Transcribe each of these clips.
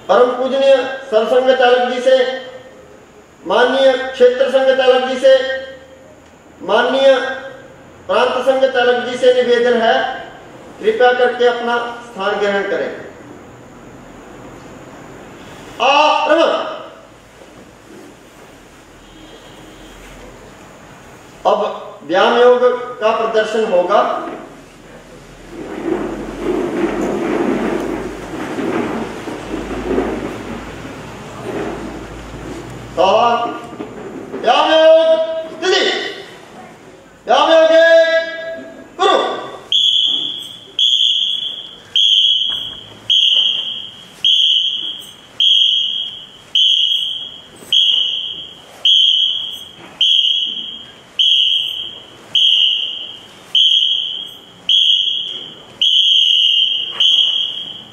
परम पूजनीय सरसंघ चालक जी से, माननीय क्षेत्र संघ चालक जी से, माननीय प्रांत संघ चालक जी से निवेदन है, कृपया करके अपना स्थान ग्रहण करें। अब व्यायाम योग का प्रदर्शन होगा। व्यायाम योग स्थिति, व्यायाम योग गुरु।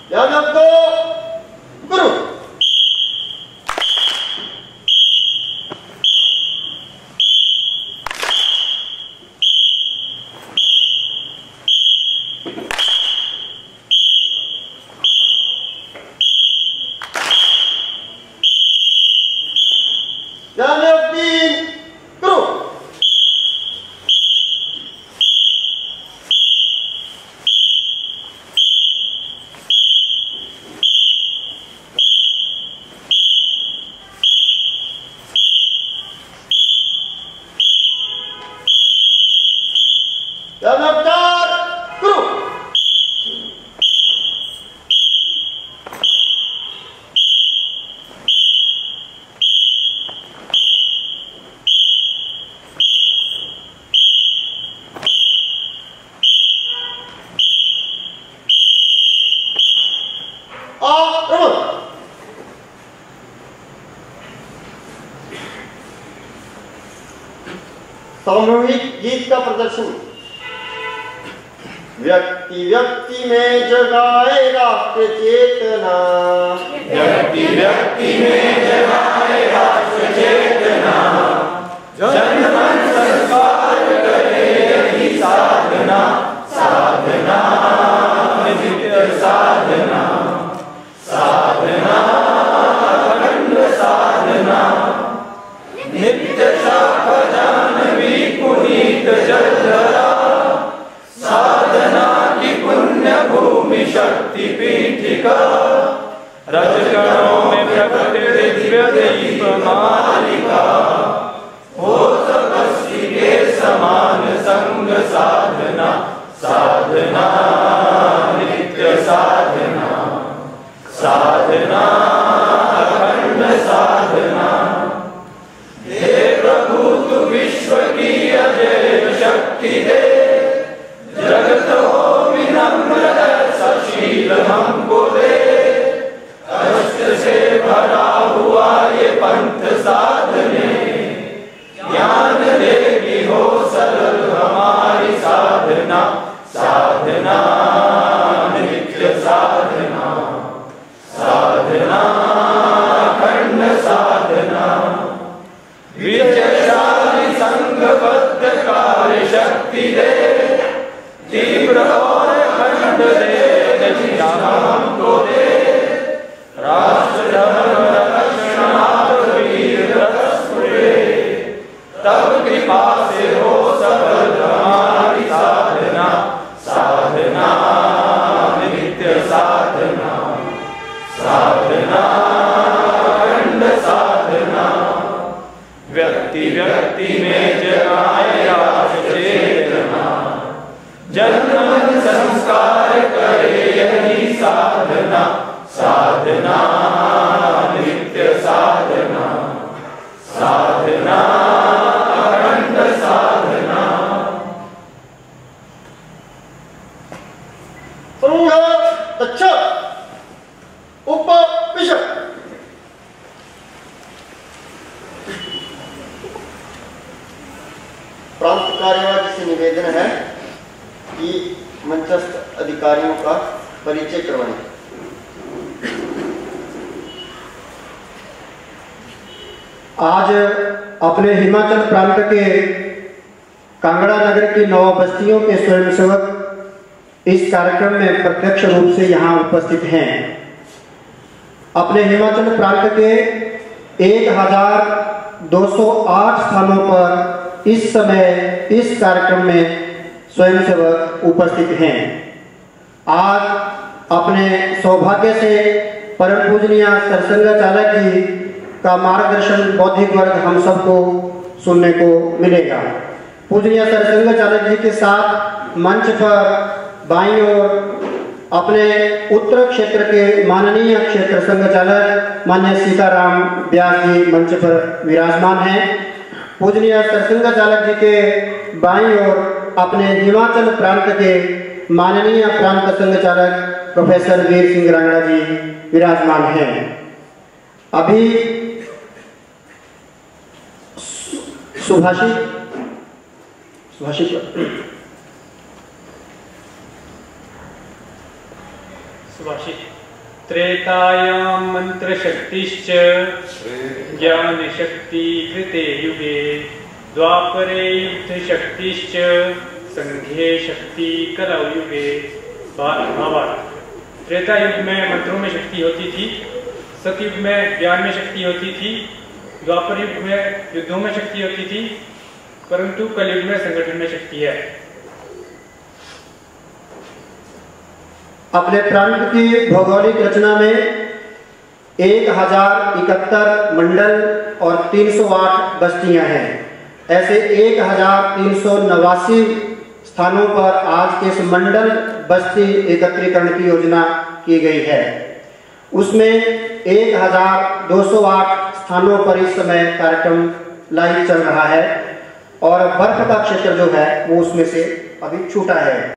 व्यायाम योग दो गुरु। व्यायाम योग तीन गुरु। व्यायाम योग चार गुरु। सामूहिक गीत का प्रदर्शन। व्यक्ति व्यक्ति में जगाए राष्ट्र चेतना, व्यक्ति व्यक्ति में जगाए राष्ट्र चेतना, जन मन संस्कार करे यही साधना, साधना नित्य साधना, साधना अखंड साधना, नित्य शाखा जानवी पुनीत जलधरा, साधना की पुण्य भूमि शक्ति पीठिका, रजकणों में प्रकट दिव्य दीप मालिका, हो तपस्वी के समान संग साधना, साधना नित्य साधना, साधना अखंड साधना, हे प्रभु तू विश्व की अजय शक्ति दे, जगत हो विनम्र सशील हमको दे, कष्ट से भरा हुआ ये पंथ साधने, ज्ञान देगी हो सरल हमारी साधना, साधना नित्य साधना, साधना अखंड साधना, विजयशाली संघबद्ध कार्य शक्ति दे, तीव्र और अखंड दे निष्ठा हमको दे, राष्ट्र धर्म रक्षणार्थ वीर रसपुरे, तब कृपा से हो सफल हमारी साधना, साधना नित्य साधना, साधना अखंड साधना, व्यक्ति व्यक्ति में जगाए राष्ट्र चेतना, जन्म संस्कार करे यही साधना, साधना नित्य साधना, साधना अखंड साधना। संघ अच्छा उपविशत। प्रांत कार्यवाही से निवेदन है कि मंचस्थ अधिकारियों का परिचय करवाएं। आज अपने हिमाचल प्रांत के कांगड़ा नगर की 9 बस्तियों के स्वयंसेवक इस कार्यक्रम में प्रत्यक्ष रूप से यहाँ उपस्थित हैं। अपने हिमाचल प्रांत के 1208 स्थानों पर इस समय इस कार्यक्रम में स्वयंसेवक उपस्थित हैं। आज अपने सौभाग्य से परम पूजनीय सरसंघचालक जी का मार्गदर्शन बौद्धिक वर्ग हम सबको सुनने को मिलेगा। पूजनीय सरसंघचालक जी के साथ मंच पर बाईं ओर अपने उत्तर क्षेत्र के माननीय क्षेत्र संघचालक मान्य सीताराम व्यास जी मंच पर विराजमान हैं। पूजनीय सरसंघचालक जी के बाईं ओर अपने हिमाचल प्रांत के माननीय प्रांत संघचालक प्रोफेसर वीर सिंह रांगड़ा जी विराजमान हैं। अभी सुभाषित त्रेतायां मंत्रशक्तिश्च ज्ञानशक्ति कृते युगे द्वापरे युद्धशक्तिश्च संघे शक्ति कलौ युगे। भावार्थ: त्रेता युग में मंत्रों में शक्ति होती थी, सतयुग में ज्ञान में शक्ति होती थी, द्वापर युग में युद्धों में शक्ति होती थी, परंतु कलयुग में संगठन में शक्ति है। अपने प्रांत की भौगोलिक रचना में 1071 मंडल और 308 बस्तियां हैं। ऐसे 1389 स्थानों पर आज के इस मंडल बस्ती एकत्रीकरण की योजना की गई है। उसमें 1208 स्थानों पर इस समय कार्यक्रम लाइव चल रहा है और बर्फ का क्षेत्र जो है वो उसमें से अभी छूटा है।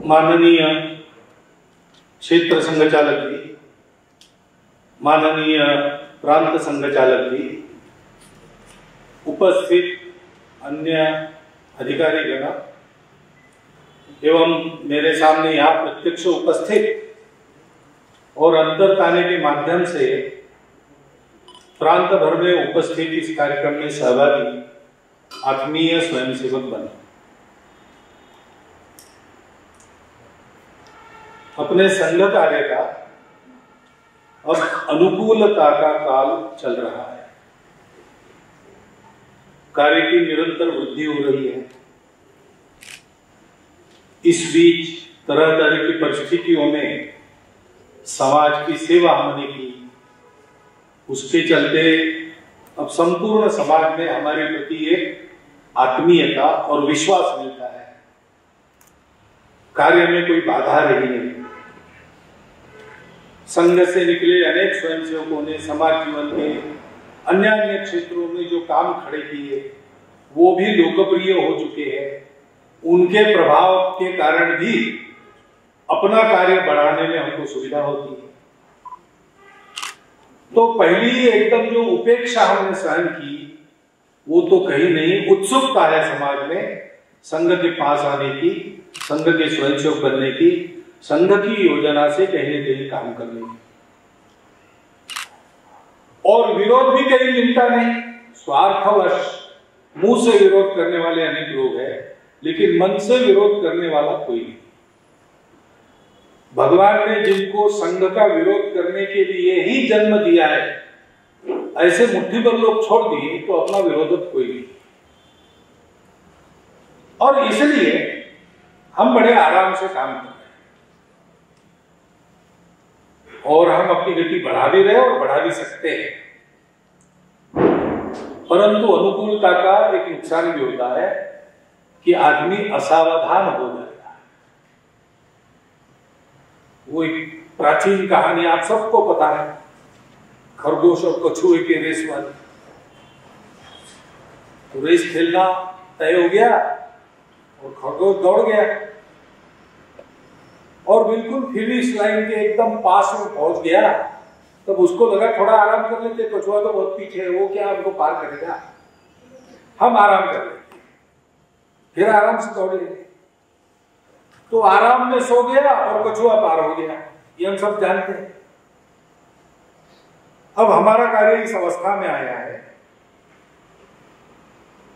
माननीय क्षेत्र संघचालक जी, माननीय प्रांत संघचालक जी, उपस्थित अन्य अधिकारी गण एवं मेरे सामने यहाँ प्रत्यक्ष उपस्थित और अंतरताने के माध्यम से प्रांत भर में उपस्थित इस कार्यक्रम में सहभागी आत्मीय स्वयंसेवक बने। अपने संघ कार्य का अब अनुकूलता का काल चल रहा है। कार्य की निरंतर वृद्धि हो रही है। इस बीच तरह तरह की परिस्थितियों में समाज की सेवा होने की, उसके चलते अब संपूर्ण समाज में हमारे प्रति एक आत्मीयता और विश्वास मिलता है। कार्य में कोई बाधा रही नहीं। संघ से निकले अनेक स्वयंसेवकों ने समाज जीवन के अन्य अन्य क्षेत्रों में जो काम खड़े किए वो भी लोकप्रिय हो चुके हैं। उनके प्रभाव के कारण भी अपना कार्य बढ़ाने में हमको सुविधा होती है। तो पहली एकदम जो उपेक्षा हमने सहन की वो तो कहीं नहीं, उत्सुकता है समाज में संघ के पास आने की, संघ के स्वयंसेवक बनने की, संघ की योजना से कहीं न कहीं काम करने की। और विरोध भी कहीं मिलता नहीं। स्वार्थवश मुंह से विरोध करने वाले अनेक लोग हैं, लेकिन मन से विरोध करने वाला कोई नहीं। भगवान ने जिनको संघ का विरोध करने के लिए ही जन्म दिया है, ऐसे मुट्ठी भर लोग छोड़ दिए तो अपना विरोधक कोई नहीं। और इसलिए हम बड़े आराम से काम कर रहे हैं और हम अपनी गति बढ़ा भी रहे और बढ़ा भी सकते हैं। परंतु अनुकूलता का एक नुकसान भी होता है कि आदमी असावधान हो जाता है। वो एक प्राचीन कहानी आप सबको पता है, खरगोश और कछुए के रेस वाली। तो रेस खेलना तय हो गया और खरगोश दौड़ गया और बिल्कुल फिनिश लाइन के एकदम पास में पहुंच गया। तब उसको लगा थोड़ा आराम कर लेते, कछुआ तो बहुत पीछे है, वो क्या हमको पार करेगा, हम आराम कर लेते, फिर आराम से दौड़ लेंगे। तो आराम में सो गया और कछुआ पार हो गया, ये हम सब जानते हैं। अब हमारा कार्य इस अवस्था में आया है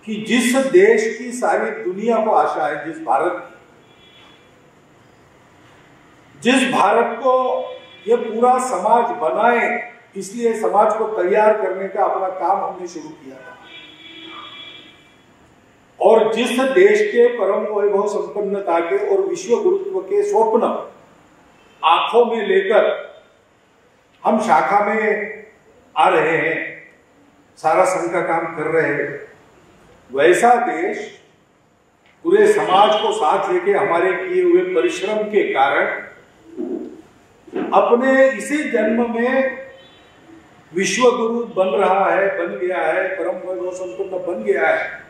कि जिस देश की सारी दुनिया को आशा है, जिस भारत को ये पूरा समाज बनाए, इसलिए समाज को तैयार करने का अपना काम हमने शुरू किया था। और जिस देश के परम वैभव संपन्नता के और विश्व गुरुत्व के स्वप्न आंखों में लेकर हम शाखा में आ रहे हैं, सारा संघ का काम कर रहे हैं, वैसा देश पूरे समाज को साथ लेके हमारे किए हुए परिश्रम के कारण अपने इसी जन्म में विश्व गुरु बन रहा है, बन गया है, परम वैभव संपन्न बन गया है।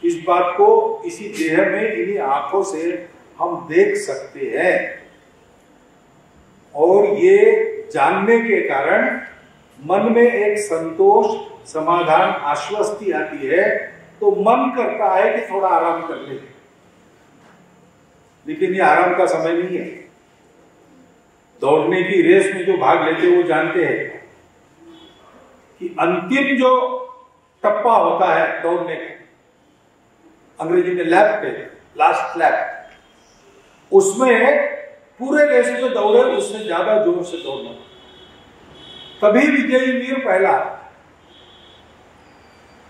इस बात को इसी देह में इन्हीं आंखों से हम देख सकते हैं। और ये जानने के कारण मन में एक संतोष, समाधान, आश्वस्ति आती है, तो मन करता है कि थोड़ा आराम कर ले। लेकिन ये आराम का समय नहीं है। दौड़ने की रेस में जो भाग लेते वो जानते हैं कि अंतिम जो टप्पा होता है दौड़ने का, अंग्रेजी में लैप कहते हैं, लास्ट लैप, उसमें पूरे रेस में दौड़े उससे ज्यादा जोर से दौड़ना, तभी विजयी वीर पहला।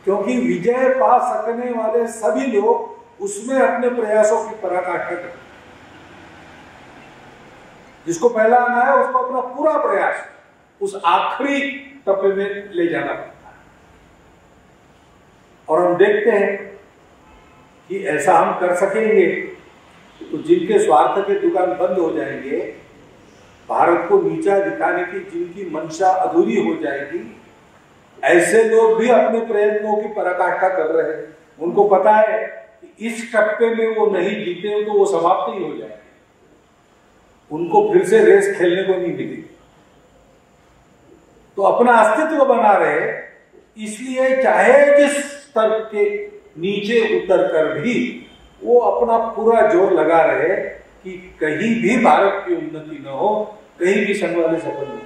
क्योंकि विजय पा सकने वाले सभी लोग उसमें अपने प्रयासों की पराकाष्ठा करते हैं। जिसको पहला आना है उसको अपना पूरा प्रयास उस आखिरी टप्पे में ले जाना पड़ता है। और हम देखते हैं कि ऐसा हम कर सकेंगे तो जिनके स्वार्थ के दुकान बंद हो जाएंगे, भारत को नीचा दिखाने की जिनकी मंशा अधूरी हो जाएगी, ऐसे लोग भी अपने प्रयत्नों की पराकाष्ठा कर रहे हैं। उनको पता है कि इस टप्पे में वो नहीं जीते तो वो समाप्त ही हो जाएंगे, उनको फिर से रेस खेलने को नहीं मिलेगी। तो अपना अस्तित्व बना रहे, इसलिए चाहे जिस स्तर के नीचे उतर कर भी वो अपना पूरा जोर लगा रहे कि कहीं भी भारत की उन्नति न हो, कहीं भी संघ वाले सफल नहीं।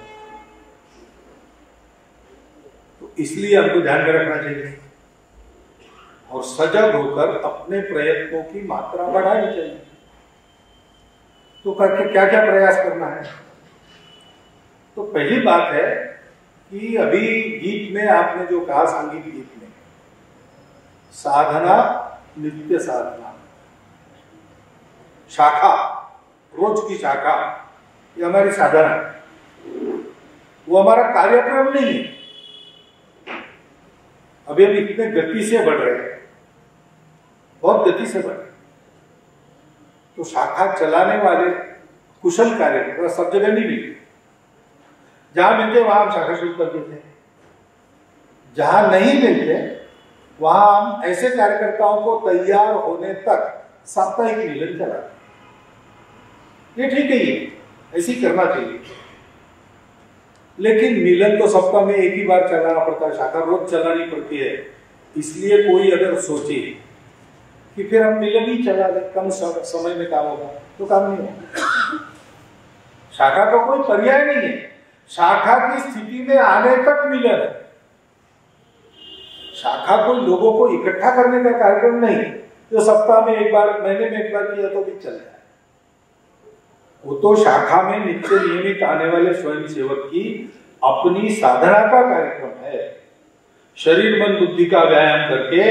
तो इसलिए हमको ध्यान में रखना चाहिए और सजग होकर अपने प्रयत्नों की मात्रा बढ़ानी चाहिए। तो करके क्या क्या प्रयास करना है? तो पहली बात है कि अभी गीत में आपने जो कहा, संगीत गीत में साधना, नित्य साधना, शाखा, रोज की शाखा, ये हमारी साधना है। वो हमारा कार्यक्रम नहीं है। अभी हम इतने गति से बढ़ रहे हैं, बहुत गति से बढ़ रहे हैं। तो शाखा चलाने वाले कुशल कार्य सब जगह नहीं मिलते। जहां मिलते वहां हम शाखा शुरू कर देते हैं, जहां नहीं मिलते वहां हम ऐसे कार्यकर्ताओं को तैयार होने तक साप्ताहिक मिलन चलाते। ये ठीक है, ये ऐसी करना चाहिए। लेकिन मिलन तो सप्ताह में एक ही बार चलाना पड़ता है, शाखा रोज चलानी पड़ती है। इसलिए कोई अगर सोचे कि फिर हम मिलन ही चला ले, कम समय में काम होगा, तो काम नहीं होगा। शाखा का कोई पर्याय नहीं है। शाखा की स्थिति में आने तक मिलन है। शाखा को लोगों को इकट्ठा करने का कार्यक्रम नहीं जो सप्ताह में एक बार, महीने में एक बार किया तो भी चल जाए। वो तो शाखा में नित्य नियमित आने वाले स्वयं सेवक की अपनी साधना का कार्यक्रम है। शरीर मन बुद्धि का व्यायाम करके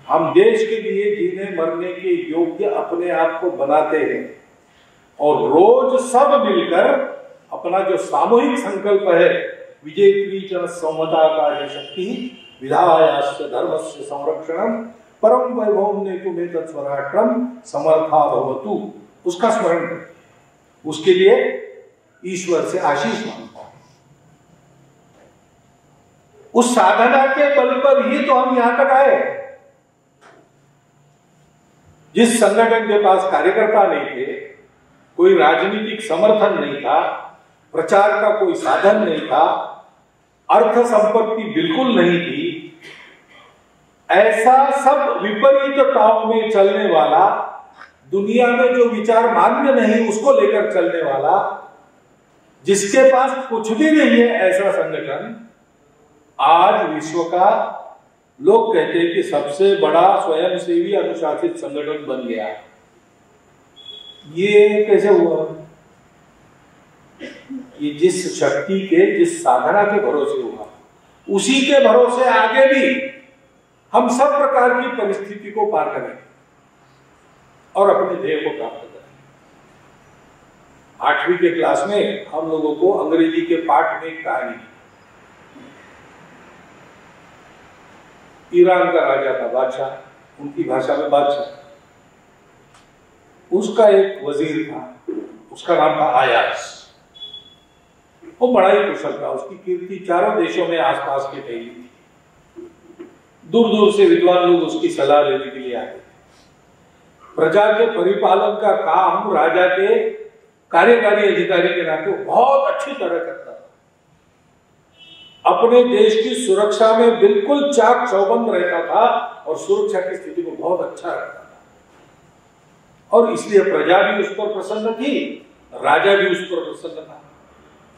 हम देश के लिए जीने मरने के योग्य अपने आप को बनाते हैं। और रोज सब मिलकर अपना जो सामूहिक संकल्प है, विजय संवता कार्य शक्ति विधायाश्च धर्मस्य संरक्षणम परम वैभवम नेतुमे तत्स्वराष्ट्रम समर्था भवतु, उसका स्मरण करें। उसके लिए ईश्वर से आशीष मांगता है। उस साधना के बल पर ही तो हम यहां तक आए। जिस संगठन के पास कार्यकर्ता नहीं थे, कोई राजनीतिक समर्थन नहीं था, प्रचार का कोई साधन नहीं था, अर्थ संपत्ति बिल्कुल नहीं थी, ऐसा सब विपरीतताओं में चलने वाला दुनिया में जो विचार मान्य नहीं उसको लेकर चलने वाला, जिसके पास कुछ भी नहीं है, ऐसा संगठन आज विश्व का लोग कहते हैं कि सबसे बड़ा स्वयंसेवी अनुशासित संगठन बन गया। ये कैसे हुआ? ये जिस शक्ति के, जिस साधना के भरोसे हुआ, उसी के भरोसे आगे भी हम सब प्रकार की परिस्थिति को पार करें और अपने ध्येय को प्राप्त करें। 8वीं के क्लास में हम लोगों को अंग्रेजी के पाठ में एक कहानी, ईरान का राजा था, बादशाह, उनकी भाषा में बादशाह, उसका एक वजीर था, उसका नाम था आयास। वो बड़ा ही कुशल था, उसकी कीर्ति चारों देशों में आसपास के फैली थी। दूर दूर से विद्वान लोग उसकी सलाह लेने के लिए आते थे। प्रजा के परिपालन का काम राजा के कार्यकारी अधिकारी के नाते बहुत अच्छी तरह करता था। अपने देश की सुरक्षा में बिल्कुल चाक चौबंद रहता था और सुरक्षा की स्थिति को बहुत अच्छा रखता था। और इसलिए प्रजा भी उस पर प्रसन्न थी, राजा भी उस पर प्रसन्न था,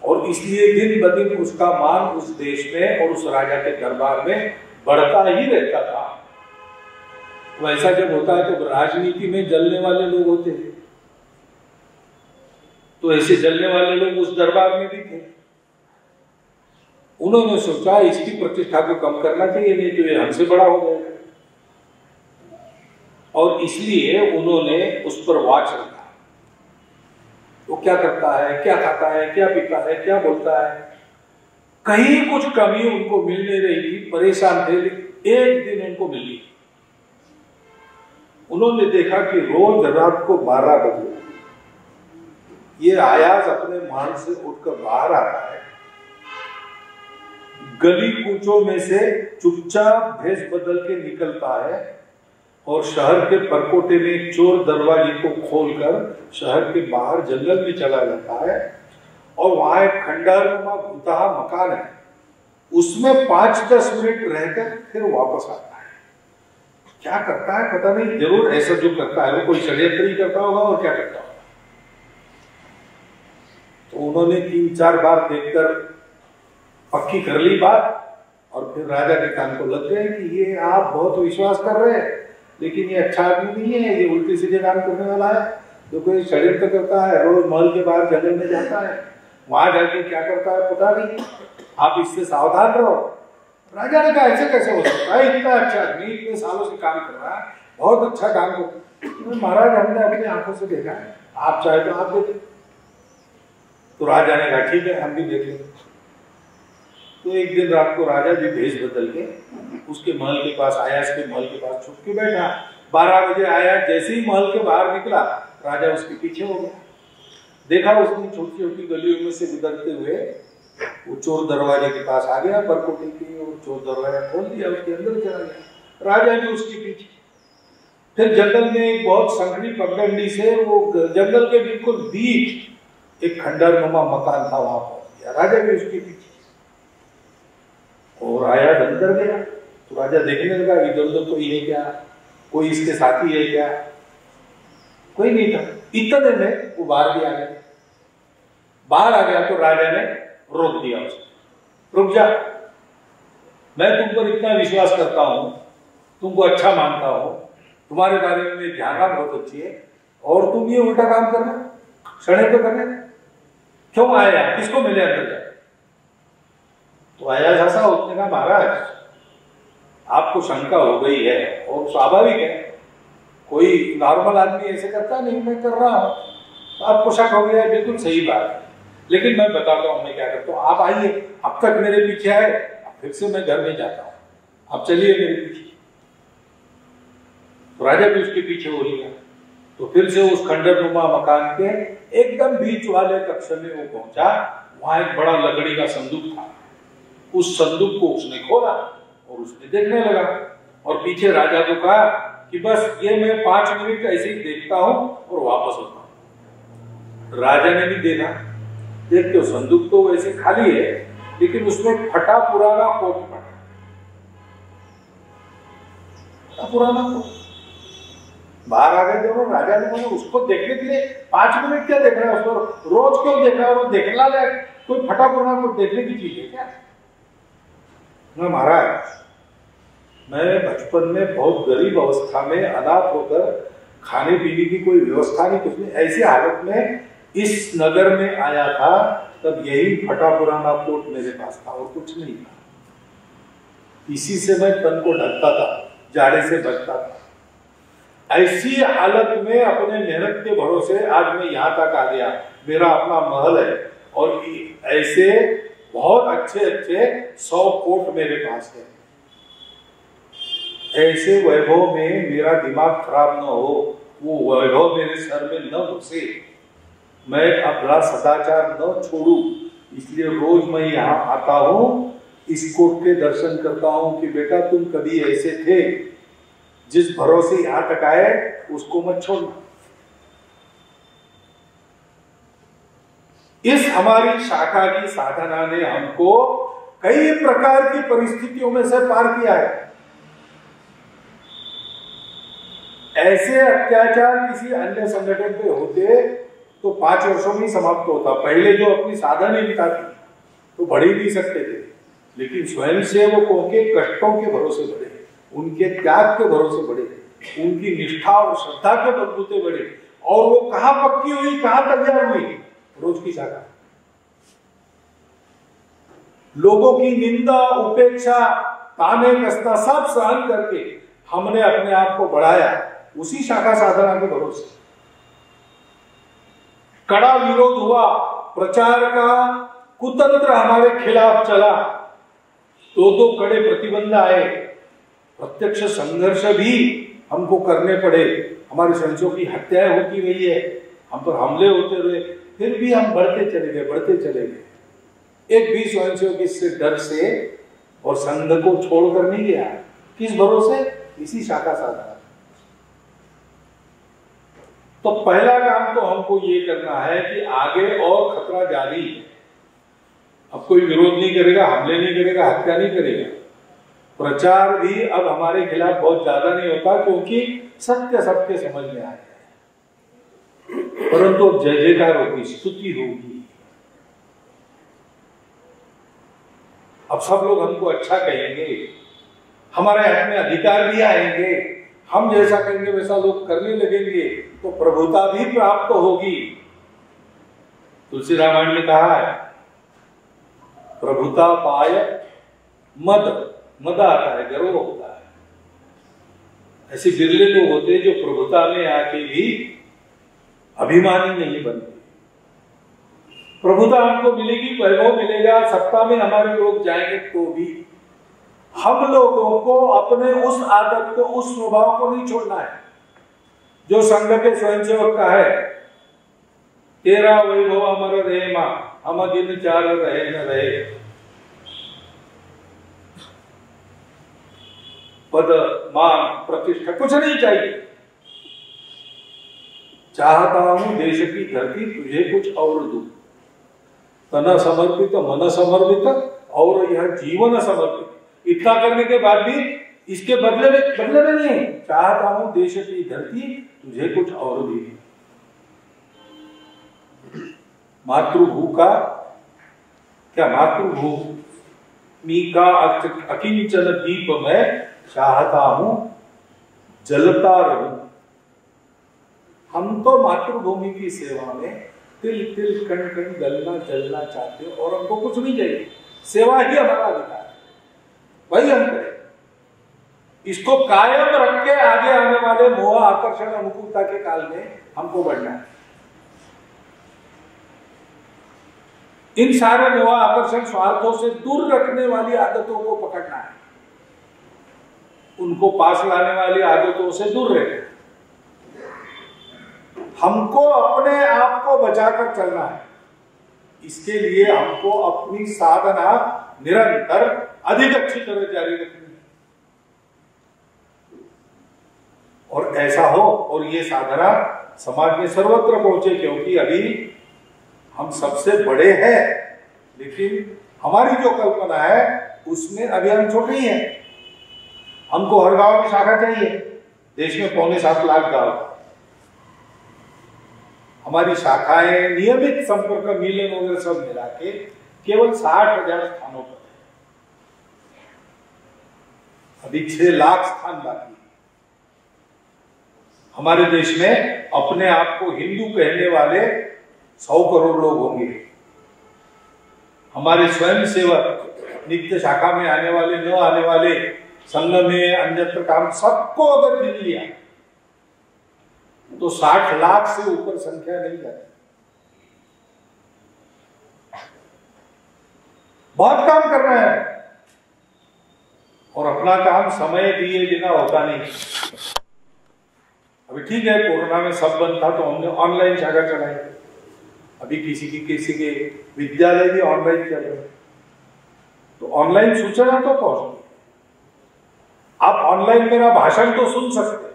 और इसलिए दिन ब दिन उसका मान उस देश में और उस राजा के दरबार में बढ़ता ही रहता था। तो ऐसा जब होता है तो राजनीति में जलने वाले लोग होते हैं, तो ऐसे जलने वाले लोग उस दरबार में भी थे। उन्होंने सोचा इसकी प्रतिष्ठा को कम करना चाहिए, नहीं तो ये हमसे बड़ा हो जाएगा, और इसलिए उन्होंने उस पर वॉच रखा। वो क्या करता है, क्या खाता है, क्या पीता है, क्या बोलता है, कहीं कुछ कमी उनको मिल नहीं रही थी, परेशान थे। एक दिन उनको मिली, उन्होंने देखा कि रोज रात को 12 बजे ये आयास अपने मान से उठकर बाहर आता है, गली कूचों में से चुपचाप भेष बदल के निकलता है और शहर के परकोटे में चोर दरवाजे को खोलकर शहर के बाहर जंगल में चला जाता है, और वहां एक खंडहरनुमा भूतहा मकान है, उसमें 5-10 मिनट रहकर फिर वापस आता है। क्या करता है पता नहीं, जरूर ऐसा जो करता है वो कोई षड्यंत्र ही करता होगा, और क्या करता होगा। तो उन्होंने 3-4 बार देखकर पक्की कर ली बात, और फिर राजा के कान को लग गए कि ये आप बहुत विश्वास कर रहे हैं, लेकिन ये अच्छा आदमी नहीं है, ये उल्टे सीधे काम करने वाला है, जो कोई षड्यंत्र करता है, रोज महल के बाहर जंगल में जाता है, वहां जाके क्या करता है पता नहीं, आप इससे सावधान रहो। राजा ने कहा ऐसे कैसे हो सकता है, इतना अच्छा आदमी इतने सालों से काम कर रहा है, बहुत अच्छा काम कर, महाराज हमने अपनी आंखों से देखा है, आप चाहे तो आप देखें। तो राजा ने कहा ठीक है, हम भी देख लेंगे। तो एक दिन रात को राजा भी भेष बदल के उसके महल के पास, आयास के महल के पास छुप के बैठा। 12 बजे आया, जैसे ही महल के बाहर निकला राजा उसके पीछे हो गया। देखा उसने छोटी छोटी गलियों में से गुजरते हुए वो चोर दरवाजे के पास आ गया, परकोटे के, और चोर दरवाजा खोल दिया, उसके अंदर चला गया। राजा भी उसके पीछे। फिर जंगल में एक बहुत संकरी पगडंडी से वो जंगल के बिल्कुल बीच एक खंडहरनुमा मकान था, वहां पहुंच गया। राजा भी उसके पीछे, और आया अंदर गया। तो राजा देखने लगा इधर उधर कोई है क्या, कोई इसके साथी है क्या, कोई नहीं था। इतने में वो बाहर भी आ गया। बाहर आ गया तो राजा ने रोक दिया उसको, रुक जा, मैं तुम पर इतना विश्वास करता हूं, तुमको अच्छा मानता हूं, तुम्हारे बारे में मेरी धारणा बहुत अच्छी है, और तुम ये उल्टा काम करना, षड्यंत्र करने, क्यों आया, किसको मिले अंदर जाए। तो आया ऐसा, उसने कहा महाराज आपको शंका हो गई है, और स्वाभाविक है, कोई नॉर्मल आदमी ऐसे करता नहीं, मैं कर रहा हूं, तो आपको शक हो गया है, बिल्कुल सही बात है, लेकिन मैं बताता हूं मैं क्या करता हूं। आप आइए, अब तक मेरे पीछे आए, फिर से मैं घर में जाता हूं, आप चलिए मेरे पीछे। तो राजा भी उसके पीछे हो लिया। तो फिर से उस खंडहरनुमा मकान के एकदम बीच वाले कक्ष में वो पहुंचा। वहां एक बड़ा लकड़ी का संदूक था। उस संदूक को उसने खोला और उसने देखने लगा, और पीछे राजा को कहा कि बस ये मैं 5 मिनट ऐसे ही देखता हूं और वापस होता हूं। राजा ने भी देखा, देखते हो संदूक तो वैसे खाली है, लेकिन उसमें फटा पुराना कोट पड़ा, पुराना कोट। बाहर आ गए दोनों राजा ने, बोले उसको देखने के लिए 5 मिनट क्या देख रहा है, उसको रोज क्यों देख रहा है, वो देखना लायक कोई फटा पुराना को देखने की चीज है क्या? महाराज मैं बचपन में बहुत गरीब अवस्था में अनाथ होकर खाने पीने की कोई व्यवस्था नहीं, कुछ नहीं, ऐसी हालत में इस नगर में आया था, तब यही फटा पुराना कोट मेरे पास था और कुछ नहीं था। इसी से मैं तन को ढकता था, जाड़े से बचता था। ऐसी हालत में अपने मेहनत के भरोसे आज मैं यहाँ तक आ गया, मेरा अपना महल है और ऐसे बहुत अच्छे अच्छे 100 कोट मेरे पास है। ऐसे वैभव में मेरा दिमाग खराब न हो, वो वैभव मेरे सर में न घुसे, मैं अपना सदाचार न छोड़ू, इसलिए रोज मैं यहाँ आता हूँ, इस कोट के दर्शन करता हूँ कि बेटा तुम कभी ऐसे थे, जिस भरोसे यहाँ तक आए उसको मत छोड़ना। इस हमारी शाखा की साधना ने हमको कई प्रकार की परिस्थितियों में से पार किया है। ऐसे अत्याचार किसी अन्य संगठन पे होते तो 5 वर्षों में ही समाप्त होता। पहले जो अपनी साधना नहीं दिखाती तो बढ़ ही नहीं सकते थे, लेकिन स्वयं सेवकों के कष्टों के भरोसे बढ़े, उनके त्याग के भरोसे बढ़े, उनकी निष्ठा और श्रद्धा के बलबूते बढ़े, और वो कहां पक्की हुई, कहां तैयार हुई, रोज की शाखा। लोगों की निंदा, उपेक्षा, ताने कसना सब सहन करके हमने अपने आप को बढ़ाया उसी शाखा साधना के भरोसे। कड़ा विरोध हुआ, प्रचार का कुतंत्र हमारे खिलाफ चला, दो कड़े प्रतिबंध आए, प्रत्यक्ष संघर्ष भी हमको करने पड़े, हमारे संशों की हत्याएं होती रही है, हम पर हमले होते रहे, फिर भी हम बढ़ते चले गए। एक भी स्वयंसेवक इससे डर से और संघ को छोड़कर नहीं गया। किस भरोसे? इसी शाखा साधना। तो पहला काम तो हमको ये करना है कि आगे और खतरा जारी है। अब कोई विरोध नहीं करेगा, हमले नहीं करेगा, हत्या नहीं करेगा, प्रचार भी अब हमारे खिलाफ बहुत ज्यादा नहीं होता, क्योंकि सत्य सबके समझ में आ गया है। परंतु जय जयकार होगी, स्तुति होगी। अब सब लोग हमको अच्छा कहेंगे, हमारे हाथ में अधिकार भी आएंगे, हम जैसा कहेंगे वैसा लोग करने लगेंगे, तो प्रभुता भी प्राप्त होगी। तुलसी रामायण में कहा है, प्रभुता पाय मद आता है, गर्व होता है। ऐसे बिरले लोग होते हैं जो प्रभुता में आके भी अभिमानी नहीं बनते। प्रभुता हमको मिलेगी, वैभव मिलेगा, सत्ता में हमारे लोग जाएंगे, तो भी हम लोगों को अपने उस आदत को, उस स्वभाव को नहीं छोड़ना है जो संघ के स्वयंसेवक का है। तेरा वैभव अमर रहे मां, हम दिन चार रहे न रहे। पद, मान, प्रतिष्ठा कुछ नहीं चाहिए। चाहता हूं देश की धरती तुझे कुछ और दूं, तन समर्पित, मन समर्पित और यह जीवन समर्पित। इतना करने के बाद भी इसके बदले में नहीं, चाहता हूं देश की धरती तुझे कुछ और भी। मातृभू का क्या, मातृभूमि का अकिंचन दीप में चाहता हूं जलता रहूं। हम तो मातृभूमि की सेवा में तिल तिल कण कण गलना जलना चाहते हो, और हमको कुछ नहीं चाहिए, सेवा ही हमारा अधिकार है, वही हम करें। इसको कायम रख के आगे आने वाले मोह, आकर्षण, अनुकूलता के काल में हमको बढ़ना है। इन सारे मोह, आकर्षण, स्वार्थों से दूर रखने वाली आदतों को पकड़ना है, उनको पास लाने वाली आदतों से दूर रहना है। हमको अपने आप को बचाकर चलना है। इसके लिए हमको अपनी साधना निरंतर अधिक अच्छी तरह जारी रखनी है, और ऐसा हो और ये साधना समाज में सर्वत्र पहुंचे। क्योंकि अभी हम सबसे बड़े हैं, लेकिन हमारी जो कल्पना है उसमें अभी हम छोटे ही हैं। हमको हर गांव की शाखा चाहिए, देश में 6.25 लाख गांव, हमारी शाखाएं नियमित संपर्क मिलन वगैरह सब मिला के केवल 60,000 स्थानों पर है। अभी 6 लाख स्थान बाकी। हमारे देश में अपने आप को हिंदू कहने वाले 100 करोड़ लोग होंगे। हमारे स्वयं सेवक नित्य शाखा में आने वाले, न आने वाले, संघ में अन्यत्र काम, सबको अगर गिन लिया तो 60 लाख से ऊपर संख्या नहीं जाती। बहुत काम कर रहे हैं और अपना काम समय दिए बिना होता नहीं। अभी ठीक है, कोरोना में सब बंद था तो हमने ऑनलाइन शाखा चलाई। अभी किसी के विद्यालय भी ऑनलाइन चल रहे, तो ऑनलाइन सूचना तो पहुंचती। आप ऑनलाइन मेरा भाषण तो सुन सकते हैं,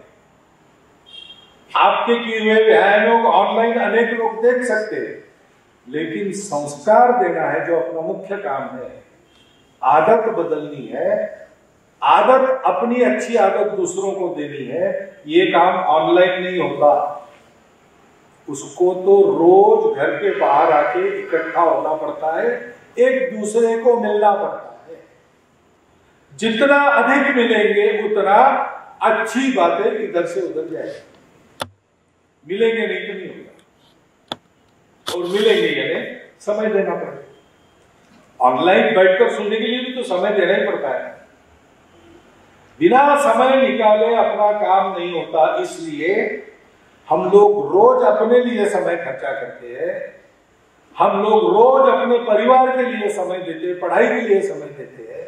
आपके किए हुए व्यायामों ऑनलाइन अनेक लोग देख सकते हैं, लेकिन संस्कार देना है जो अपना मुख्य काम है। आदत बदलनी है, आदत अपनी अच्छी आदत दूसरों को देनी है। ये काम ऑनलाइन नहीं होता, उसको तो रोज घर के बाहर आके इकट्ठा होना पड़ता है, एक दूसरे को मिलना पड़ता है। जितना अधिक मिलेंगे उतना अच्छी बातें इधर से उधर जाएगी। मिलेंगे नहीं तो नहीं होगा, और मिलेंगे यानी समय देना पड़ेगा। ऑनलाइन बैठकर सुनने के लिए भी तो समय देना ही पड़ता है। बिना समय निकाले अपना काम नहीं होता, इसलिए हम लोग रोज अपने लिए समय खर्चा करते हैं। हम लोग रोज अपने परिवार के लिए समय देते हैं, पढ़ाई के लिए समय देते हैं।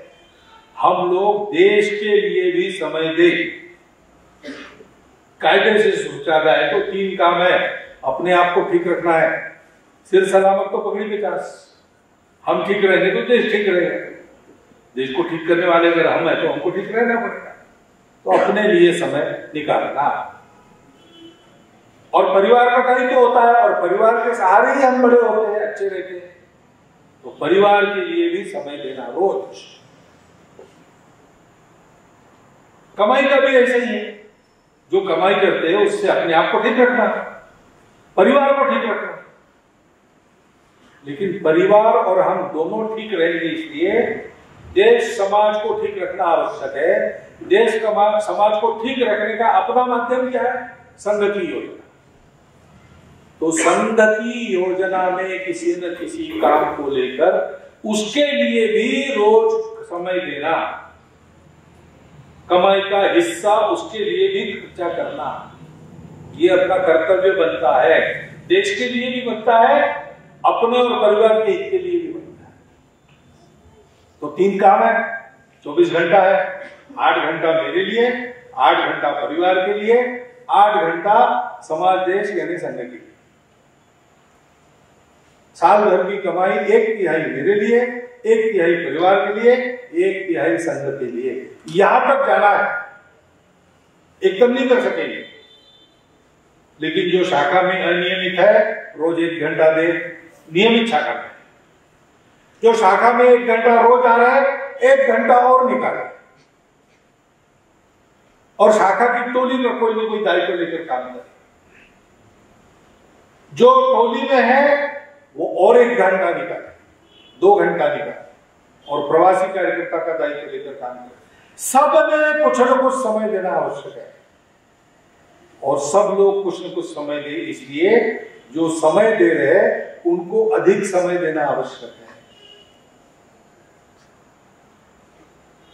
हम लोग देश के लिए भी समय दें। कायदे से सोचा जाए तो 3 काम है। अपने आप को ठीक रखना है, सिर सलामत तो पगड़ी पे चास। हम ठीक रहेंगे तो देश ठीक रहेगा। देश को ठीक करने वाले अगर हम हैं तो हमको ठीक रहना पड़ेगा। तो अपने लिए समय निकालना, और परिवार का दायित्व तो होता है, और परिवार के सहारे ही हम बड़े होते हैं, अच्छे रहते हैं। तो परिवार के लिए भी समय देना रोज। कमाई का भी ऐसे ही है, जो कमाई करते हैं उससे अपने आप को ठीक रखना, परिवार को ठीक रखना। लेकिन परिवार और हम दोनों ठीक रहेंगे, इसलिए देश समाज को ठीक रखना आवश्यक है। देश समाज को ठीक रखने का अपना माध्यम क्या है? संघ की योजना। तो संघ की योजना में किसी न किसी काम को लेकर उसके लिए भी रोज समय देना, कमाई का हिस्सा उसके लिए भी खर्चा करना, ये अपना कर्तव्य बनता है। देश के लिए भी बनता है, अपने और परिवार के हित के लिए भी बनता है। तो 3 काम है, 24 घंटा है। 8 घंटा मेरे लिए, 8 घंटा परिवार के लिए, 8 घंटा समाज देश यानी संघ के लिए। साल भर की कमाई 1/3 मेरे लिए, 1/3 परिवार के लिए, 1/3 संघ के लिए। यहां तक जाना है, एकदम नहीं कर सकेंगे। लेकिन जो शाखा में अनियमित है रोज 1 घंटा दे, नियमित शाखा में। जो शाखा में 1 घंटा रोज आ रहा है, 1 घंटा और निकाले, और शाखा की टोली में कोई ना कोई दायित्व लेकर काम करे। जो टोली में है वो और 1 घंटा निकाले, 2 घंटा निकाले, और प्रवासी कार्यकर्ता का दायित्व लेकर काम करे। सब में कुछ न कुछ समय देना आवश्यक है, और सब लोग कुछ न कुछ समय दे। इसलिए जो समय दे रहे हैं उनको अधिक समय देना आवश्यक है।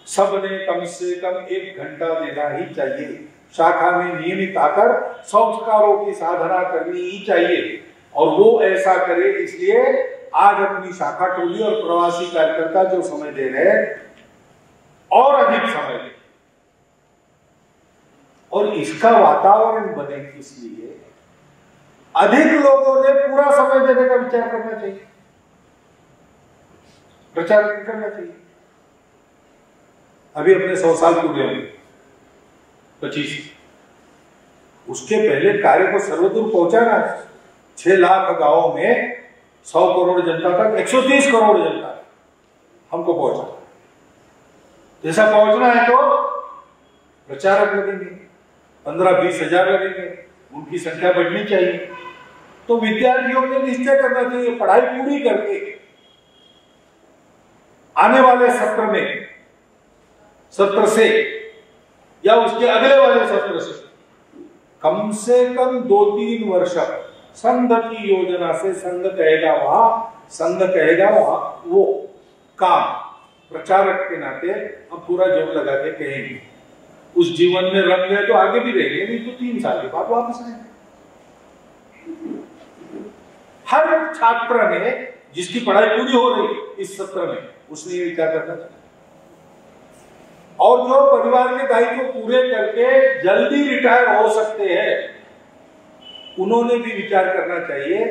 सब ने कम से कम 1 घंटा देना ही चाहिए। शाखा में नियमित आकर संस्कारों की साधना करनी ही चाहिए, और वो ऐसा करे। इसलिए आज अपनी शाखा टोली और प्रवासी कार्यकर्ता जो समय दे रहे हैं और अधिक समय दे, और इसका वातावरण बने, इसलिए अधिक लोगों ने पूरा समय देने का विचार करना चाहिए, प्रचार करना चाहिए। अभी अपने 100 साल पूरे होंगे, 25। उसके पहले कार्य को सर्वदूर पहुंचाना। 6 लाख गांवों में 100 करोड़ जनता तक 130 करोड़ जनता हमको पहुंचाना। जैसा पहुंचना है तो प्रचारक लगेंगे, 15-20 हजार लगेंगे, उनकी संख्या बढ़नी चाहिए। तो विद्यार्थियों ने निश्चय करना चाहिए पढ़ाई पूरी करके आने वाले सत्र से या उसके अगले वाले सत्र से कम 2-3 वर्ष संघ की योजना से संघ कहेगा वहां वो काम प्रचारक के नाते हम पूरा जोर लगा के कहेंगे। उस जीवन में रंग गए तो आगे भी रहेंगे, नहीं तो 3 साल के बाद वापस आएंगे। हर छात्र ने जिसकी पढ़ाई पूरी हो रही इस सत्र में उसने ये विचार करना चाहिए, और जो परिवार के दायित्व पूरे करके जल्दी रिटायर हो सकते हैं उन्होंने भी विचार करना चाहिए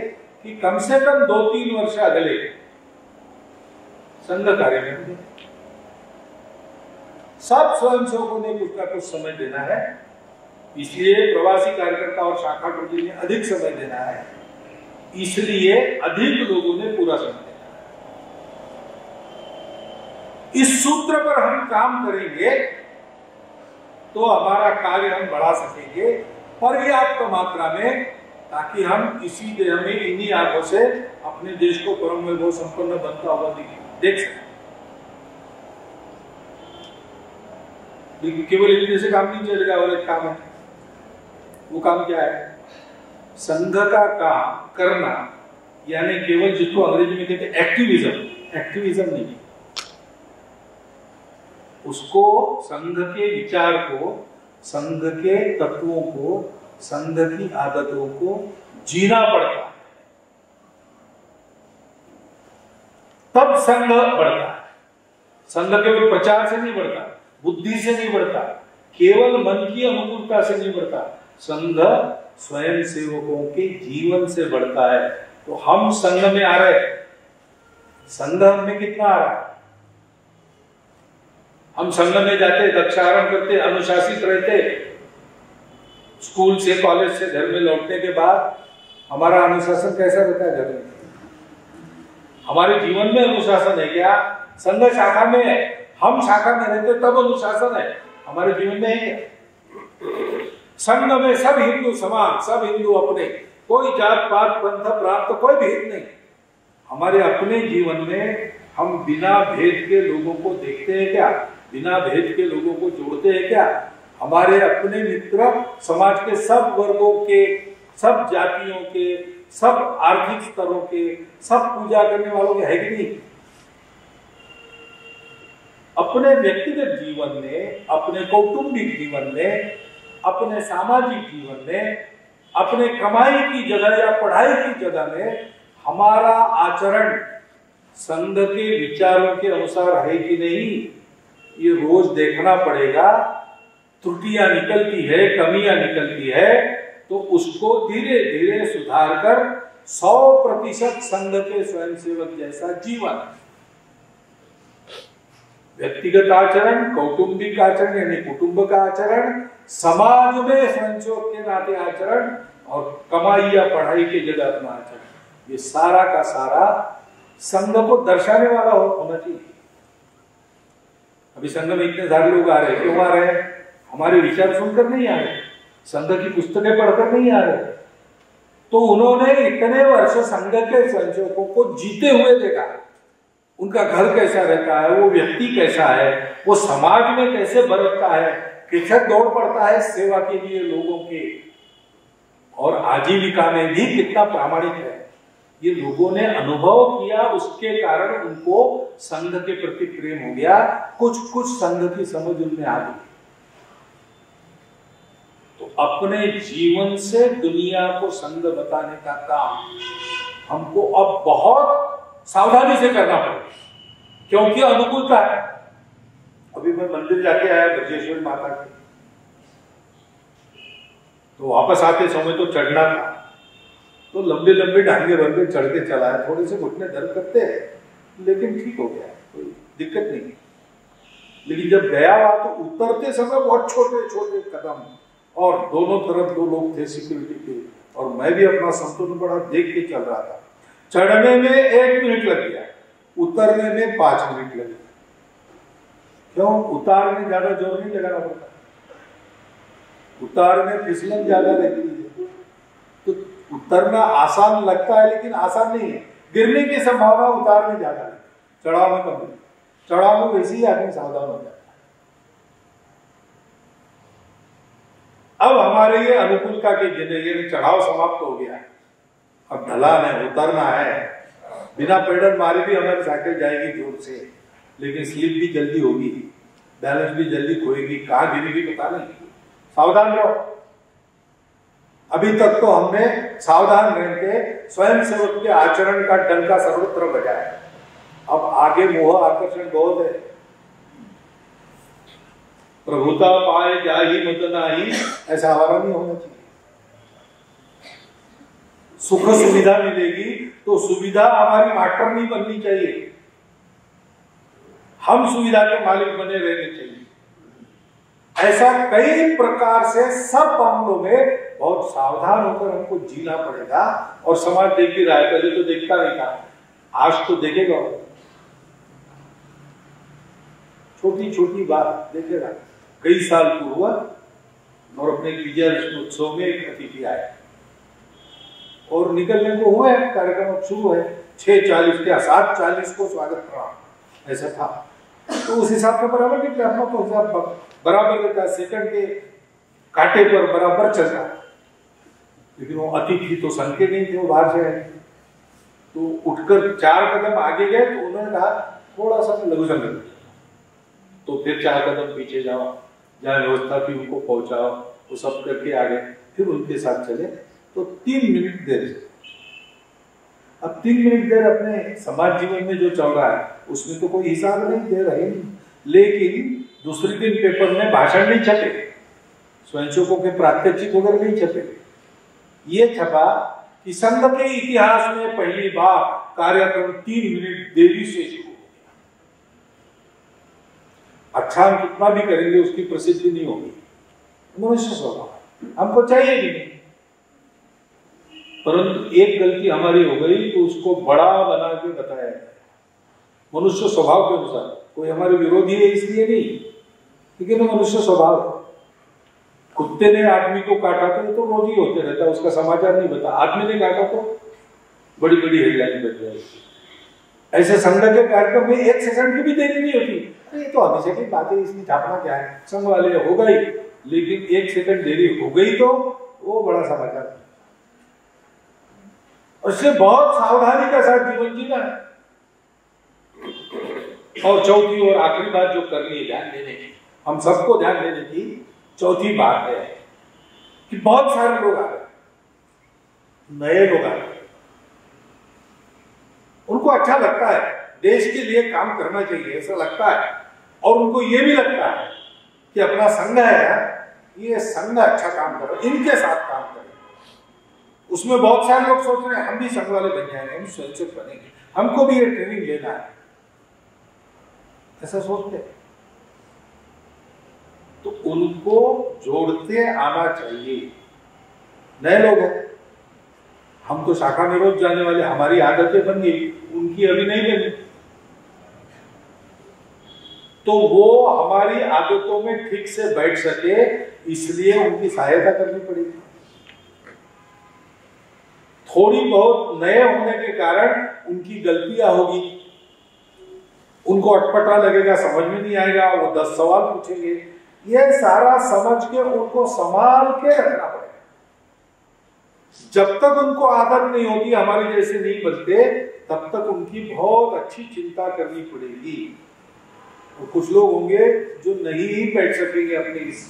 कि कम से कम 2-3 वर्ष अगले संघ कार्य में सब स्वयंसेवकों ने कुछ ना कुछ समय देना है। इसलिए प्रवासी कार्यकर्ता और शाखा टोली ने अधिक समय देना है, इसलिए अधिक लोगों ने पूरा समय देना है। इस सूत्र पर हम काम करेंगे तो हमारा कार्य हम बढ़ा सकेंगे पर्याप्त मात्रा में, ताकि हम इसी देह में इन्हीं आंखों से अपने देश को परम वैभव संपन्न बनता हुआ देख सकें। लेकिन केवल इतने से काम नहीं चलेगा, और एक काम है। वो काम क्या है? संघ का काम करना, यानी केवल जिसको अंग्रेजी में कहते हैं एक्टिविज्म नहीं, उसको संघ के विचार को, संघ के तत्वों को, संघ की आदतों को जीना पड़ता है, तब संघ बढ़ता है। संघ केवल प्रचार से नहीं बढ़ता, बुद्धि से नहीं बढ़ता, केवल मन की अनुकूलता से नहीं बढ़ता, संघ स्वयं सेवकों के जीवन से बढ़ता है। तो हम संघ में आ रहे, संघ में कितना आ रहा है? हम संघ में जाते, दक्षारण करते, अनुशासित रहते, स्कूल से कॉलेज से घर में लौटने के बाद हमारा अनुशासन कैसा रहता है? घर में हमारे जीवन में अनुशासन है क्या? संघ शाखा में, हम शाखा में रहते तब अनुशासन है, हमारे जीवन में है क्या? संघ में सब हिंदू समान, सब हिंदू अपने, कोई जात पात पंथ प्रांत कोई भेद नहीं। हमारे अपने जीवन में हम बिना भेद के लोगों को देखते हैं क्या? बिना भेद के लोगों को जोड़ते हैं क्या? हमारे अपने मित्र समाज के सब वर्गों के, सब जातियों के, सब आर्थिक स्तरों के, सब पूजा करने वालों के है कि नहीं? अपने व्यक्तिगत जीवन में, अपने कौटुंबिक जीवन में, अपने सामाजिक जीवन में, अपने कमाई की जगह या पढ़ाई की जगह में हमारा आचरण संघ के विचारों के अनुसार है कि नहीं, ये रोज देखना पड़ेगा। त्रुटियां निकलती है, कमियां निकलती है, तो उसको धीरे धीरे सुधार कर 100% संघ के स्वयंसेवक जैसा जीवन, व्यक्तिगत आचरण, कौटुंबिक आचरण यानी कुटुंब का आचरण, समाज में स्वयंसेवक के नाते आचरण, और कमाई या पढ़ाई की जगह अपना आचरण, ये सारा का सारा संघ को दर्शाने वाला होना चाहिए। अभी संघ में इतने सारे लोग आ रहे, क्यों आ रहे हैं? हमारे विचार सुनकर नहीं आ रहे, संघ की पुस्तकें पढ़कर नहीं आ रहे। तो उन्होंने इतने वर्ष संघ के स्वयंसेवकों को जीते हुए देखा, उनका घर कैसा रहता है, वो व्यक्ति कैसा है, वो समाज में कैसे बरतता है, कैसे दौड़ पड़ता है सेवा के लिए लोगों के, और आजीविका में भी कितना प्रामाणिक है, ये लोगों ने अनुभव किया। उसके कारण उनको संघ के प्रति प्रेम हो गया, कुछ संघ की समझ उनमें आ गई। तो अपने जीवन से दुनिया को संघ बताने का काम हमको अब बहुत सावधानी से करना पड़ेगा, क्योंकि अनुकूलता है। अभी मैं मंदिर जाके आया ब्रजेश्वरी माता के, तो वापस आते समय तो चढ़ना था, तो लंबे लंबे ढांगे भर के चढ़ के चला है, थोड़े से घुटने दर्द करते हैं, लेकिन ठीक हो गया, कोई दिक्कत नहीं। लेकिन जब गया वहां तो उतरते समय बहुत छोटे छोटे कदम, और दोनों तरफ 2 लोग थे सिक्योरिटी के, और मैं भी अपना संतुलन बड़ा देख के चल रहा था। चढ़ने में 1 मिनट लग गया, उतरने में 5 मिनट लगे। क्यों? उतारने ज्यादा जोर नहीं लगाना पड़ता, उतार में फिसलन ज्यादा रहती है, तो उतरना आसान लगता है लेकिन आसान नहीं है। गिरने की संभावना उतार में ज्यादा है, चढ़ाव में कम है। चढ़ाव में वैसे ही आदमी सावधान हो जाता है। अब हमारे ये अनुकूलता के जिंदगी चढ़ाव समाप्त हो गया, अब ढलान है, उतरना है। बिना पेडल मारे भी हमारी साइकिल जाएगी जोर से, लेकिन स्लिप भी जल्दी होगी, बैलेंस भी जल्दी खोएगी, कहाँ गिरेगी पता नहीं। सावधान रहो। अभी तक तो हमने सावधान रह के स्वयं सेवक के आचरण का डंका सर्वत्र बजाया, अब आगे मोह आकर्षण बहुत है। प्रभुता पाए जाहि मत नाही, ऐसा हमारा नहीं होना चाहिए। सुख सुविधा मिलेगी तो सुविधा हमारी मास्टर नहीं बननी चाहिए, हम सुविधा के मालिक बने रहने चाहिए। ऐसा कई प्रकार से सब मामलों में बहुत सावधान होकर हमको जीना पड़ेगा। और समाज देख ही रहा है, पहले तो देखता नहीं था, आज तो देखेगा। छोटी छोटी बात देखेगा। कई साल पूर्व और अपने विजयादशमी उत्सव में एक अतिथि आए और निकलने को हुए, कार्यक्रम शुरू है, 6:40 या 7:40 को स्वागत करा, ऐसा था। तो उस हिसाब से बराबर नहीं, अपना तो हिसाब बराबर रहता, सेकंड के कांटे पर बराबर चलता। लेकिन वो अतिथि तो संख्य नहीं थे, वो बाहर से आए, तो उठकर 4 कदम आगे गए तो उन्होंने कहा थोड़ा सा लघु संगत, तो फिर 4 कदम पीछे जाओ, जहाँ व्यवस्था थी उनको पहुंचाओ, वो सब करके आ गए। फिर उनके साथ चले तो 3 मिनट देर। अब 3 मिनट देर अपने समाज जीवन में जो चल रहा है उसमें तो कोई हिसाब नहीं दे रहे, लेकिन दूसरे दिन पेपर में भाषण नहीं छपे, स्वयंसेवकों के प्रात्यक्षिक वगैरह नहीं छपे। ये छपा कि संघ के इतिहास में पहली बार कार्यक्रम 3 मिनट देरी से शुरू हो गया। अच्छा, हम कितना भी करेंगे उसकी प्रसिद्धि नहीं होगी, मनुष्य स्वभाव, हमको चाहिए भी नहीं। परंतु एक गलती हमारी हो गई तो उसको बड़ा बना के बताया जाए, मनुष्य स्वभाव के अनुसार। कोई हमारे विरोधी है इसलिए नहीं, लेकिन मनुष्य स्वभाव। कुत्ते ने आदमी को काटा तो ये तो रोज ही होते रहता है, उसका समाचार नहीं बता। आदमी ने काटा तो बड़ी बड़ी हेडलाइन बन जाएगी। ऐसे संघ के कार्यक्रम में 1 सेकंड की भी देरी नहीं होती। ये तो हमेशा की बात है, इसमें छापना क्या है, संघ वाले होगा ही, लेकिन 1 सेकंड देरी हो गई तो वो बड़ा समाचार। उससे बहुत सावधानी का साथ जीवन जीना है। और चौथी और आखिरी बात जो करनी है ध्यान देने की, हम सबको ध्यान देने की चौथी बात है कि बहुत सारे लोग आ रहे, नए लोग आ रहे, उनको अच्छा लगता है, देश के लिए काम करना चाहिए ऐसा लगता है, और उनको ये भी लगता है कि अपना संघ है, ये संघ अच्छा काम कर रहा है, इनके साथ काम करें। उसमें बहुत सारे लोग सोच रहे हैं हम भी संघ वाले बन जाएंगे, हम स्वयंसेवक बनेंगे, हमको भी ये ट्रेनिंग लेना है, ऐसा सोचते हैं। तो उनको जोड़ते आना चाहिए। नए लोग हैं, हम तो शाखा में रोज जाने वाले, हमारी आदतें बन गई, उनकी अभी नहीं बनी, तो वो हमारी आदतों में ठीक से बैठ सके इसलिए उनकी सहायता करनी पड़ेगी। थोड़ी बहुत नए होने के कारण उनकी गलतियां होगी, उनको अटपटा लगेगा, समझ में नहीं आएगा, वो 10 सवाल पूछेंगे। ये सारा समझ के उनको संभाल के रखना पड़ेगा। जब तक उनको आदत नहीं होती, हमारे जैसे नहीं बनते, तब तक उनकी बहुत अच्छी चिंता करनी पड़ेगी। और कुछ लोग होंगे जो नहीं ही बैठ सकेंगे अपने इस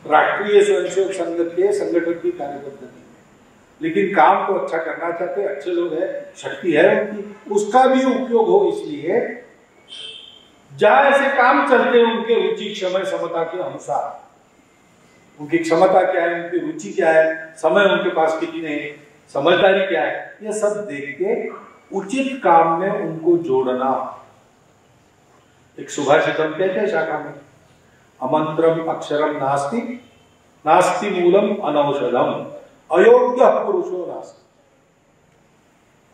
राष्ट्रीय स्वयंसेवक संघ के संगठन की कार्यपद्धति में, लेकिन काम तो अच्छा करना चाहते, अच्छे लोग हैं, शक्ति है उनकी, उसका भी उपयोग हो। इसलिए जहां ऐसे काम चलते हैं उनके रुचि समय समता के अनुसार, उनकी क्षमता क्या है, उनकी रुचि क्या है, समय उनके पास कितने हैं, समझदारी क्या है, ये सब देख के उचित काम में उनको जोड़ना। एक सुभाषितम कहते हैं शाखा में, अमंत्रम अक्षरम नास्ति, नास्ति मूलम अनौषधम, अयोग्य पुरुषो नास्ति।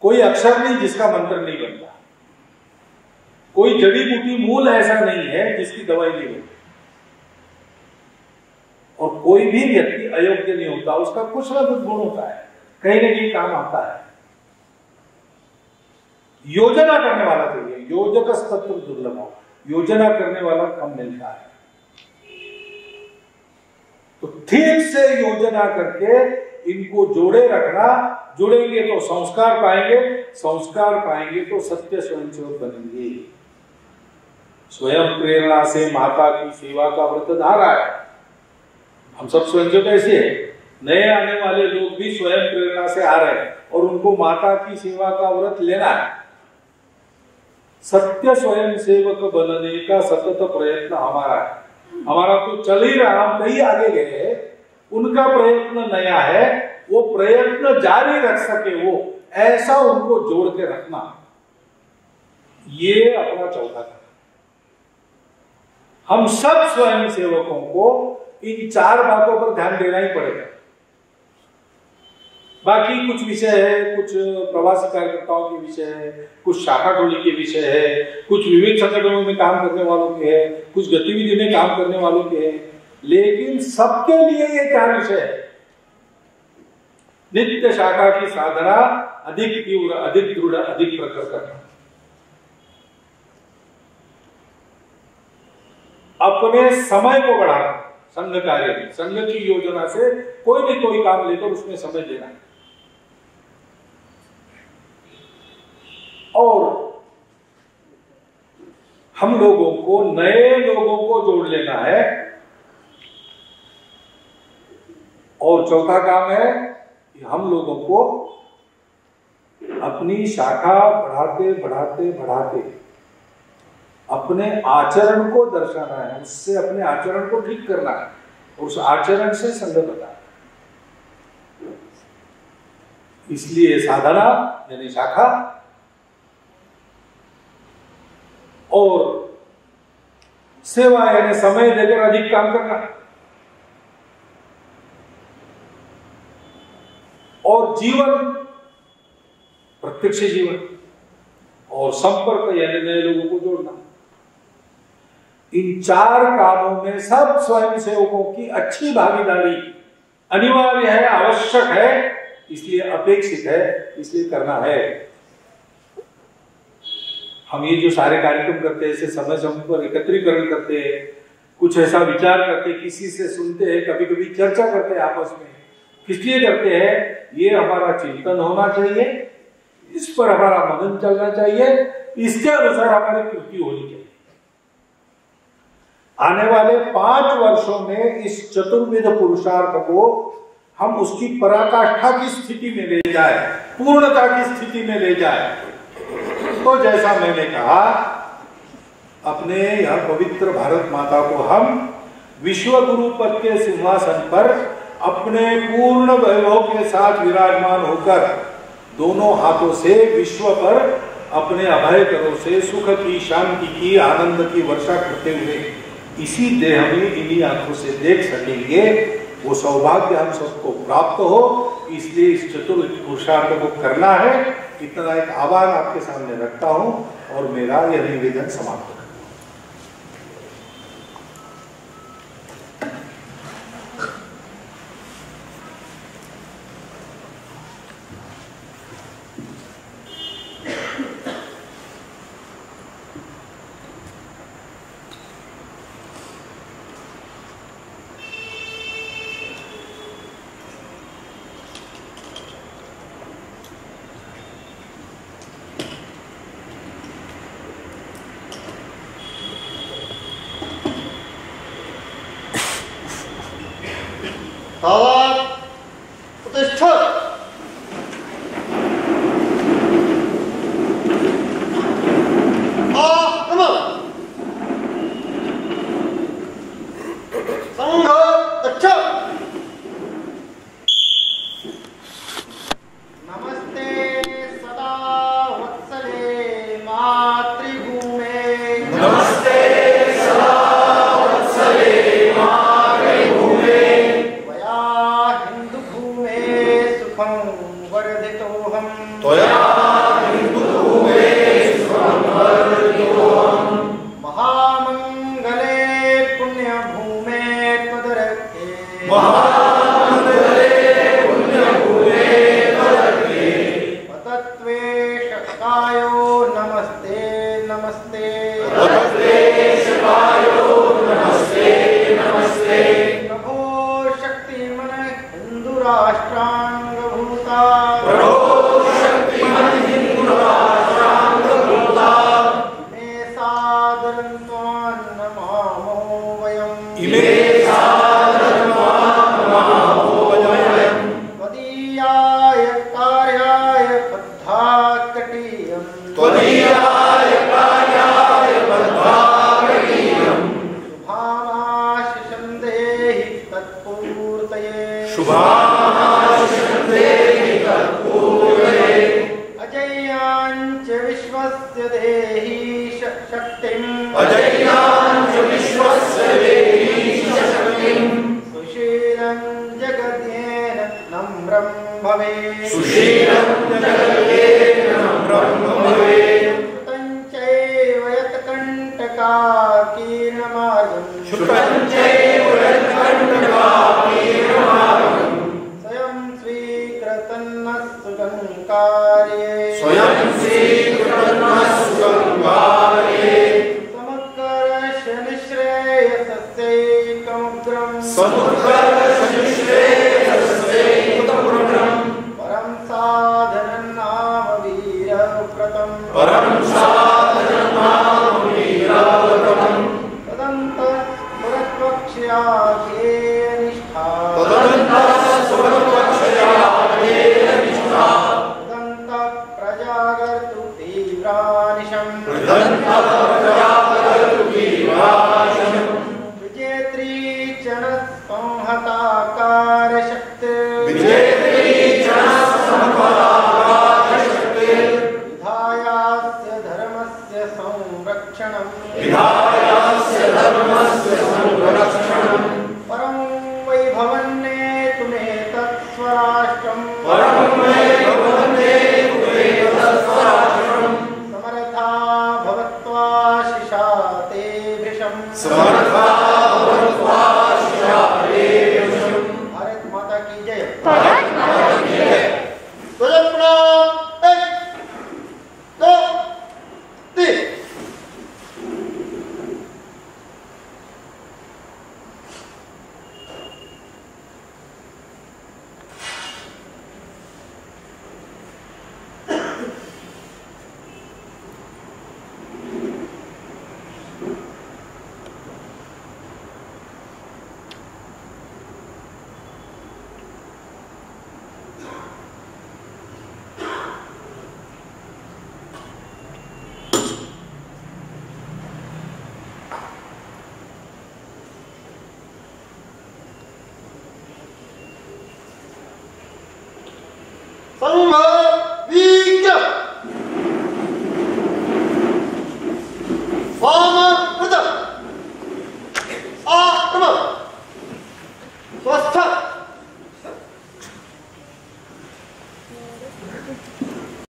कोई अक्षर नहीं जिसका मंत्र नहीं बनता, कोई जड़ी बूटी मूल ऐसा नहीं है जिसकी दवाई नहीं बनती। और कोई भी व्यक्ति अयोग्य नहीं होता, उसका कुछ ना कुछ गुण होता है, कहीं ना कहीं काम आता है। योजना करने वाला चाहिए, योजक तत्व दुर्लभ हो, योजना करने वाला कम मिलता है। तो ठीक से योजना करके इनको जोड़े रखना, जुड़ेंगे तो संस्कार पाएंगे, संस्कार पाएंगे तो सत्य स्वयंसेवक बनेंगे। स्वयं प्रेरणा से माता की सेवा का व्रत धारा है। हम सब स्वयंसेवक ऐसे हैं, नए आने वाले लोग भी स्वयं प्रेरणा से आ रहे हैं और उनको माता की सेवा का व्रत लेना है। सत्य स्वयं सेवक बनने का सतत प्रयत्न हमारा है। हमारा तो चल ही रहा, हम कहीं आगे गए, उनका प्रयत्न नया है, वो प्रयत्न जारी रख सके, वो ऐसा उनको जोड़ के रखना, ये अपना चौथा काम। हम सब स्वयं सेवकों को इन 4 बातों पर ध्यान देना ही पड़ेगा। बाकी कुछ विषय है, कुछ प्रवासी कार्यकर्ताओं के विषय है, कुछ शाखा टोली के विषय है, कुछ विविध संगठनों में काम करने वालों के है, कुछ गतिविधि में काम करने वालों के है, लेकिन सबके लिए ये 4 विषय है। नित्य शाखा की साधना अधिक तीव्र, अधिक दृढ़, अधिक प्रखर करना, अपने समय को बढ़ाना, संघ कार्य में, संघ की योजना से कोई भी कोई काम लेकर उसमें समय देना, और हम लोगों को, नए लोगों को जोड़ लेना है। और चौथा काम है कि हम लोगों को अपनी शाखा बढ़ाते बढ़ाते बढ़ाते अपने आचरण को दर्शाना है, उससे अपने आचरण को ठीक करना है, उस आचरण से संघ बताना है। इसलिए साधना यानी शाखा और सेवा यानी समय देकर अधिक काम करना, और जीवन प्रत्यक्ष जीवन, और संपर्क यानी नए लोगों को जोड़ना। इन 4 कामों में सब स्वयं सेवकों की अच्छी भागीदारी अनिवार्य है, आवश्यक है, इसलिए अपेक्षित है, इसलिए करना है। हम ये जो सारे कार्यक्रम करते हैं, इसे समय समय पर एकत्रीकरण करते हैं, कुछ ऐसा विचार करते हैं, किसी से सुनते हैं, कभी कभी चर्चा करते हैं आपस में, किस लिए करते हैं? ये हमारा चिंतन होना चाहिए, इस पर हमारा मनन चलना चाहिए, इसके अनुसार हमारी कृति होनी चाहिए। आने वाले 5 वर्षों में इस चतुर्विध पुरुषार्थ को हम उसकी पराकाष्ठा की स्थिति में ले जाए, पूर्णता की स्थिति में ले जाए। तो जैसा मैंने कहा, अपने यह पवित्र भारत माता को हम विश्व गुरु पद के सिंहासन पर अपने पूर्ण वैभव के साथ विराजमान होकर दोनों हाथों से विश्व पर अपने अभय करों से सुख की, शांति की, आनंद की वर्षा करते हुए इसी देह में, इन्हीं आंखों से देख सकेंगे। वो सौभाग्य हम सबको प्राप्त हो, इसलिए इस चतुर्विध पुरुषार्थ को करना है। इतना एक आह्वान आपके सामने रखता हूं और मेरा यह निवेदन समाप्त करता हूं। शिवायो नमस्ते नमस्ते नमस्ते शिवायो नमस्ते नमस्ते। प्रभो शक्तिमन हिंदू राष्ट्रांग भूता प्रभो शक्तिमन हिंदू राष्ट्रांग भूता मे सादरं त्वां नमामो वयम् इमे सादरं वयम् त्वदीयाय कार्याय बद्धाकटीयम् त्वदीयाय कार्याय बद्धाकटीयम् शुभामाशिषं देहि तत्पूर्तये शुभामाशिषं देहि तत्पूर्तये अजय्याञ्च विश्वस्य देहि शक्तिम् अजय्याञ्च विश्वस्य देहि शक्तिम् सुशीलं जगद्येन नम्रं भवेत् सुशीलं जगद्येन नम्रं भवेत् श्रुतं चैव यत्कण्टकाकीर्णमार्गम् श्रुतं चैव यत्कण्टकाकीर्णमार्गम् स्वयं स्वीकृतन्न सुगङ्कार्ये स्वयं स्वीकृतन्नः सुगङ्कार्ये समुत्कर्ष निःश्रेयसस्यैकमुग्रम् समुत्कर्षनिःश्रेयसस्यैकमुग्रम् परं साधनं नाम वीरव्रतम् परं साधनं नाम वीरव्रतम् तदन्तः पुरत्वक्ष्याख्येयनिष्ठा तदन्तः सुरत्वक्षयाख्येयनिष्ठा तदन्तः प्रजागर्तु तीव्रानिशम् तदन्तः प्रजागर्तु तीव्रानिशम् विजेत्री च न संहताकारशक्तिर् विजेत्री च न संहताकारशक्तिर् विधायास्य धर्मस्य संरक्षणम् विधायास्य धर्मस्य संरक्षणम् परं वैभवन्नेतुमेतत्स्वराष्ट्रम् परं वैभवन्नेतुमेतत्स्वराष्ट्रम् समर्था भवत्वा शिशा ते भृशम् समर्था भवत्वा शिशा ते भृशम्। भारत माता की जय। ध्वज प्रणाम। 1 2 3। संभवीक्य वाम